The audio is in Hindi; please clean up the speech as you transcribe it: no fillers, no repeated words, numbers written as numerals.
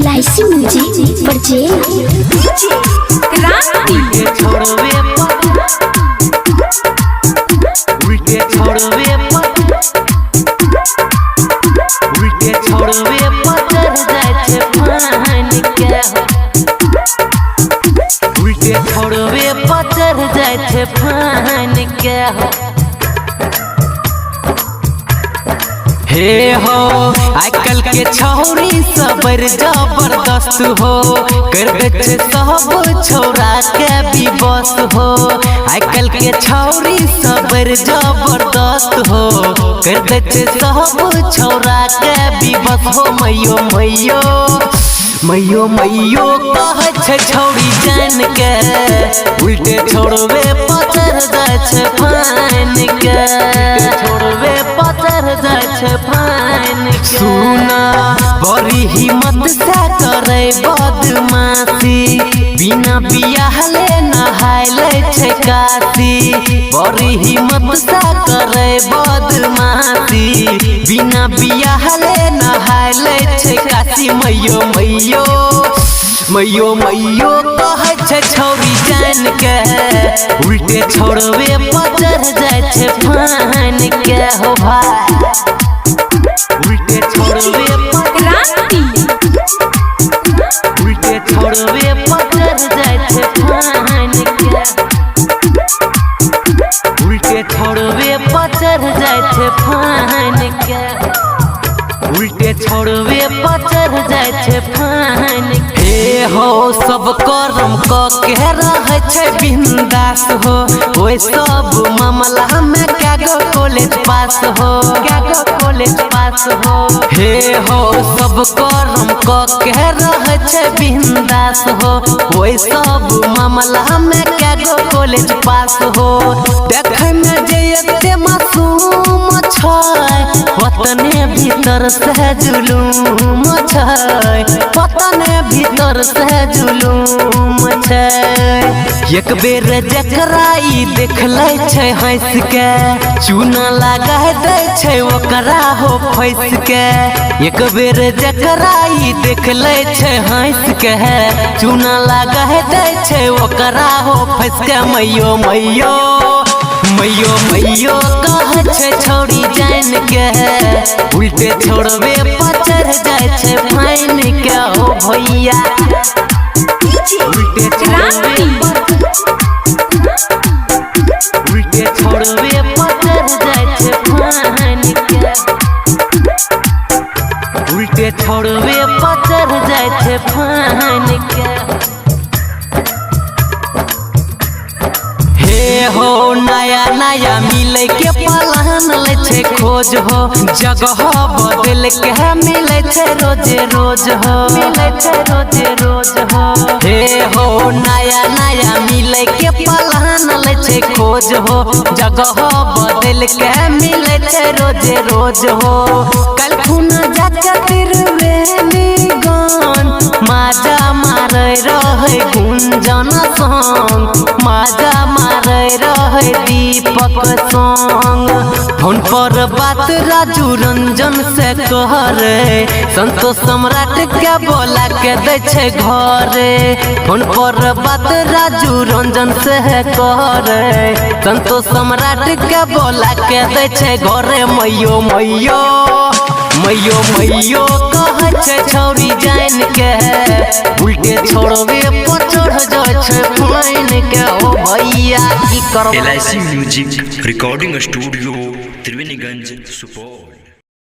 LIC म्यूजिक परचेज छोड़वे पचर जाए थे फान के हो हे हो आजकल के छौरी सबर जबरदस्त हो कर दे सब छोरा के विवश हो। आजकल के छौरी सबर जबरदस्त हो कर दे सब छोरा के विवश हो। मैयो मैयो मैयो मैयो कहे छौरी जान के उल्टे छोड़वे पचर जाए फान के छोड़वे पचर जाए फान के। सुना बड़ी हिम्मत से करे बदमाशी बिना बियाह ले नहाइले छे काशी। बड़ी हिम्मत से करे बदमाशी बिना बियाह ले नहाइले छे काशी। मैयो मैयो मैयो मैयो कहे छौरी जान के उल्टे छोड़वे पचर जाए फान के हो भाई। उल्टे छोड़वे उल्टे छोड़वे पचर जाए फान के उल्टे छोड़वे पचर जाए फान के उल्टे छोड़वे पचर जाए फान के। हे हो सब करम के रहे छे बिंदास हो ओए सब मामला में क्या गो कॉलेज पास हो क्या गो कॉलेज पास हो। हे हो सब करम के रहे छे बिंदास हो ओए सब मामला में क्या गो कॉलेज पास हो। देखे में जे एते मासूम छै पतने भीतर से जुलूम छै पतने भीतर से जुलूम छै। एक बेर जकरा ई देख ले छै हंस के चूना लगा दे छै ओकरा हो फंस के। एक बेर जकरा ई देख ले छै हंस के चूना लगा दे छै ओकरा हो फंस के। मैयो मैयो मैयो मैयो कहे छौरी जान के उल्टे छोड़वे पचर जाए फान के हो भैया। उल्टे छोड़वे उल्टे छोड़वे पचर जाए फान के उल्टे छोड़वे पचर जाए फान के। हे हो नया नया मिले के पलान ले छे खोज हो जगह बदल के मिले छे रोज रोज हो मिले छे रोज रोज हो। हे हो नया नया मिले के पलान ले छे खोज हो जगह बदल के मिले छे रोज रोज हो। कल खुना जाके तिरवेली गान माजा मारे रहे गुंजन संग माजा मारे रहे दीपक संग। फोन पर बात राजू रंजन से करे संतोष सम्राट के बोला के दे छे घरे। फोन पर बात राजू रंजन से करे संतोष सम्राट के बोला के दे छे घरे। मैयो मैयो मैयो मैयो कहे छौरी जान के उल्टे छोड़वे पचर जाए फान के ओ भैया। की करब LIC music recording studio Triveniganj Supaul.